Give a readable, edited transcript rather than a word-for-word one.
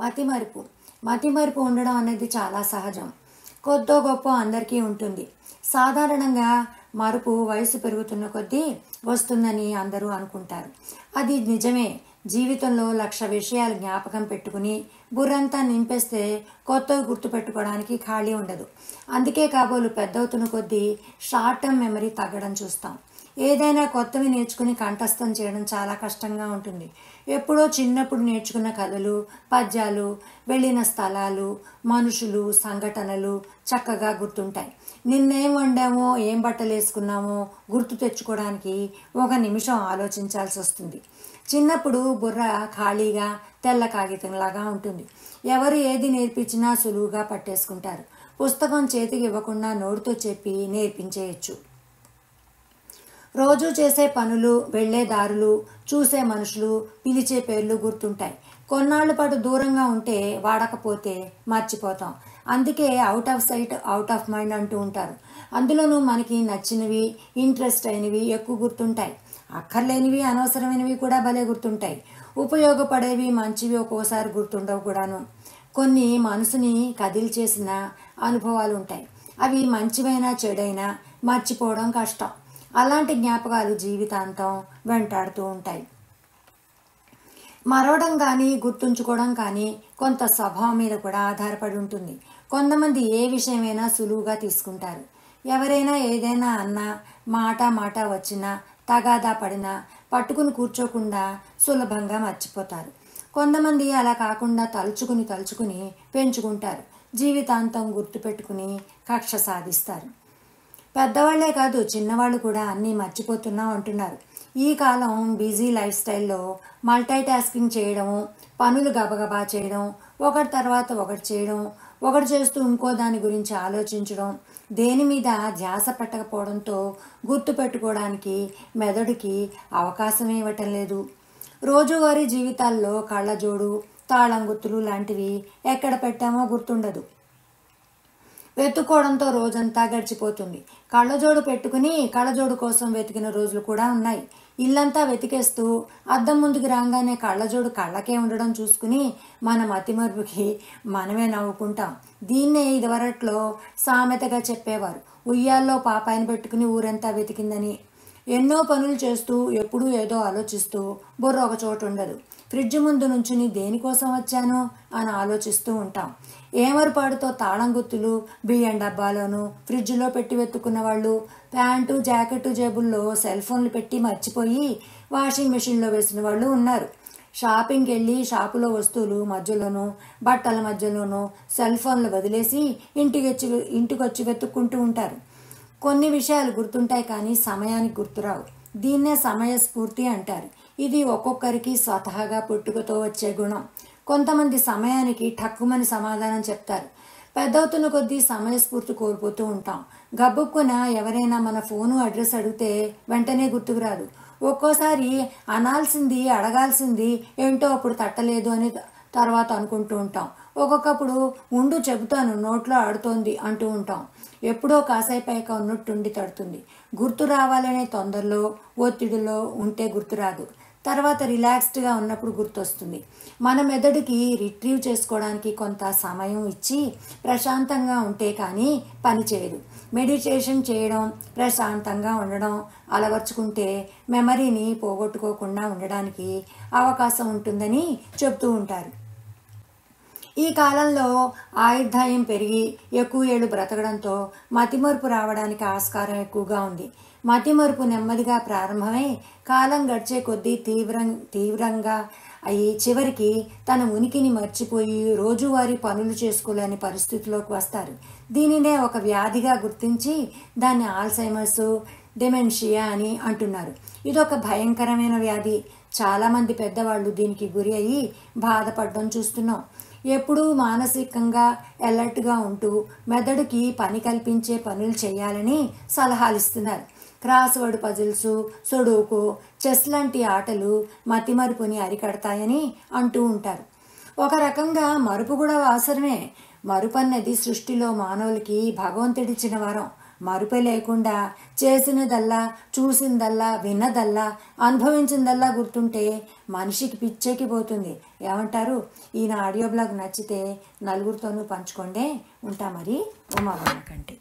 మతిమరుపు మతిమరుపు ఉండడం అనేది చాలా సహజం. కొద్దో గొప్ప అందరికీ ఉంటుంది. సాధారణంగా మరుపు వయసు పెరుగుతున్న కొద్దీ వస్తుందని అందరూ అనుకుంటారు. అది నిజమే. జీవితంలో 1,00,000 విషయాలు జ్ఞాపకం పెట్టుకుని బుర్రంతా నింపేస్తే కొత్తవి గుర్తుపెట్టుకోవడానికి ఖాళీ ఉండదు. అందుకే కాబోలు పెద్దవుతున్న కొద్దీ షార్ట్ టర్మ్ మెమరీ తగ్గడం చూస్తాం. ఏదైనా కొత్తవి నేర్చుకుని కంఠస్థం చేయడం చాలా కష్టంగా ఉంటుంది. ఎప్పుడో చిన్నప్పుడు నేర్చుకున్న కథలు, పద్యాలు, వెళ్ళిన స్థలాలు, మనుషులు, సంఘటనలు చక్కగా గుర్తుంటాయి. నిన్నేం వండామో, ఏం బట్టలు వేసుకున్నామో గుర్తు తెచ్చుకోవడానికి 1 నిమిషం ఆలోచించాల్సి వస్తుంది. చిన్నప్పుడు బుర్ర ఖాళీగా తెల్ల కాగితంలాగా ఉంటుంది. ఎవరు ఏది నేర్పించినా సులువుగా పట్టేసుకుంటారు. పుస్తకం చేతికి ఇవ్వకుండా నోటితో చెప్పి నేర్పించేయచ్చు. రోజు చేసే పనులు, వెళ్లే దారులు, చూసే మనుషులు, పిలిచే పేర్లు గుర్తుంటాయి. కొన్నాళ్ల పాటు దూరంగా ఉంటే వాడకపోతే మర్చిపోతాం. అందుకే out of sight out of mind అంటూ ఉంటారు. అందులోనూ మనకి నచ్చినవి, ఇంట్రెస్ట్ అయినవి ఎక్కువ గుర్తుంటాయి. అక్కర్లేనివి, అనవసరమైనవి కూడా భలే గుర్తుంటాయి. ఉపయోగపడేవి, మంచివి ఒక్కోసారి గుర్తుండవు కూడాను. కొన్ని మనసుని కదిలిచేసిన అనుభవాలు ఉంటాయి. అవి మంచివైనా చెడైనా మర్చిపోవడం కష్టం. అలాంటి జ్ఞాపకాలు జీవితాంతం వెంటాడుతూ ఉంటాయి. మరవడం కానీ గుర్తుంచుకోవడం కానీ కొంత స్వభావం మీద కూడా ఆధారపడి ఉంటుంది. కొంతమంది ఏ విషయమైనా సులువుగా తీసుకుంటారు. ఎవరైనా ఏదైనా అన్నా, మాట వచ్చినా, తగాదా పడినా పట్టుకుని కూర్చోకుండా సులభంగా మర్చిపోతారు. కొంతమంది అలా కాకుండా తలుచుకుని పెంచుకుంటారు. జీవితాంతం గుర్తుపెట్టుకుని కక్ష సాధిస్తారు. పెద్దవాళ్లే కాదు, చిన్నవాళ్ళు కూడా అన్నీ మర్చిపోతున్నాం అంటున్నారు. ఈ కాలం బిజీ లైఫ్ స్టైల్లో మల్టీటాస్కింగ్ చేయడం, పనులు గబగబా చేయడం, ఒకటి తర్వాత ఒకటి చేయడం, ఒకటి చేస్తూ ఇంకో దాని గురించి ఆలోచించడం, దేని మీద ధ్యాస పెట్టకపోవడంతో గుర్తుపెట్టుకోవడానికి మెదడుకి అవకాశం ఇవ్వటం లేదు. రోజువారీ జీవితాల్లో కళ్ళజోడు, తాళం గుర్తులు లాంటివి ఎక్కడ పెట్టామో గుర్తుండదు. వెతుక్కోవడంతో రోజంతా గడిచిపోతుంది. కళ్ళజోడు పెట్టుకుని కళ్ళజోడు కోసం వెతికిన రోజులు కూడా ఉన్నాయి. ఇల్లంతా వెతికేస్తూ అద్దం ముందుకు రాగానే కళ్ళజోడు కళ్ళకే ఉండడం చూసుకుని మన మతిమరుపుకి మనమే నవ్వుకుంటాం. దీన్నే ఇదివరట్లో సామెతగా చెప్పేవారు, ఉయ్యాల్లో పాపాయిని పెట్టుకుని ఊరంతా వెతికిందని. ఎన్నో పనులు చేస్తూ ఎప్పుడూ ఏదో ఆలోచిస్తూ బుర్ర ఒక చోటు ఉండదు. ఫ్రిడ్జ్ ముందు నుంచుని దేనికోసం వచ్చాను అని ఆలోచిస్తూ ఉంటాం. ఏమరుపాటుతో తాళం గుర్తులు బియ్యం డబ్బాలోను, ఫ్రిడ్జ్లో పెట్టి వెతుక్కున్న వాళ్ళు, ప్యాంటు జాకెట్టు జేబుల్లో సెల్ ఫోన్లు పెట్టి మర్చిపోయి వాషింగ్ మెషిన్లో వేసిన వాళ్ళు ఉన్నారు. షాపింగ్కి వెళ్ళి షాపులో వస్తువులు మధ్యలోనూ, బట్టల మధ్యలోనూ సెల్ ఫోన్లు వదిలేసి ఇంటికొచ్చి వెతుక్కుంటూ ఉంటారు. కొన్ని విషయాలు గుర్తుంటాయి కానీ సమయానికి గుర్తురావు. దీన్నే సమయస్ఫూర్తి అంటారు. ఇది ఒక్కొక్కరికి స్వతహాగా పుట్టుకతో వచ్చే గుణం. కొంతమంది సమయానికి ఠక్కుమని సమాధానం చెప్తారు. పెద్దవుతున్న కొద్దీ సమయస్ఫూర్తి కోల్పోతూ ఉంటాం. గబుక్కున ఎవరైనా మన ఫోను అడ్రస్ అడిగితే వెంటనే గుర్తుకురాదు. ఒక్కోసారి అనాల్సింది అడగాల్సింది ఏంటో అప్పుడు తట్టలేదు అని తర్వాత అనుకుంటూ ఉంటాం. ఒక్కొక్కప్పుడు ఉండు చెబుతాను నోట్లో ఆడుతోంది అంటూ ఉంటాం. ఎప్పుడో కాసేపాక ఉన్నట్టుండి తడుతుంది. గుర్తు రావాలనే తొందరలో, ఒత్తిడిలో ఉంటే గుర్తురాదు. తర్వాత రిలాక్స్డ్గా ఉన్నప్పుడు గుర్తొస్తుంది. మన మెదడుకి రిట్రీవ్ చేసుకోవడానికి కొంత సమయం ఇచ్చి ప్రశాంతంగా ఉంటే కానీ పని చేయదు. మెడిటేషన్ చేయడం, ప్రశాంతంగా ఉండడం అలవర్చుకుంటే మెమరీని పోగొట్టుకోకుండా ఉండడానికి అవకాశం ఉంటుందని చెప్తూ ఉంటారు. ఈ కాలంలో ఆయుర్దాయం పెరిగి ఎక్కువ ఏళ్ళు బ్రతకడంతో మతిమరుపు రావడానికి ఆస్కారం ఎక్కువగా ఉంది. మతిమరుపు నెమ్మదిగా ప్రారంభమై కాలం గడిచే కొద్దీ తీవ్రంగా అయి చివరికి తన ఉనికిని మర్చిపోయి రోజువారీ పనులు చేసుకోలేని పరిస్థితిలోకి వస్తారు. దీనినే ఒక వ్యాధిగా గుర్తించి దాన్ని ఆల్జైమర్స్, డెమెన్షియా అని అంటున్నారు. ఇదొక భయంకరమైన వ్యాధి. చాలామంది పెద్దవాళ్ళు దీనికి గురి అయ్యి బాధపడడం చూస్తున్నాం. ఎప్పుడూ మానసికంగా అలర్ట్గా ఉంటూ మెదడుకి పని కల్పించే పనులు చేయాలని సలహాలు ఇస్తున్నారు. Cross word puzzles, sudoku, chess లాంటి ఆటలు మతిమరుపుని అరికడతాయని అంటూ ఉంటారు. ఒక రకంగా మరుపు కూడా అవసరమే. మరుపు అన్నది సృష్టిలో మానవులకి భగవంతుడిచ్చిన వరం. మరుపే లేకుండా చేసినదల్లా, చూసిందల్లా, విన్నదల్లా, అనుభవించిందల్లా గుర్తుంటే మనిషికి పిచ్చెక్కిపోతుంది. ఏమంటారు? ఈయన ఆడియో బ్లాగ్ నచ్చితే నలుగురితోనూ పంచుకోండి. ఉంటా మరి. ఉమా కంటి.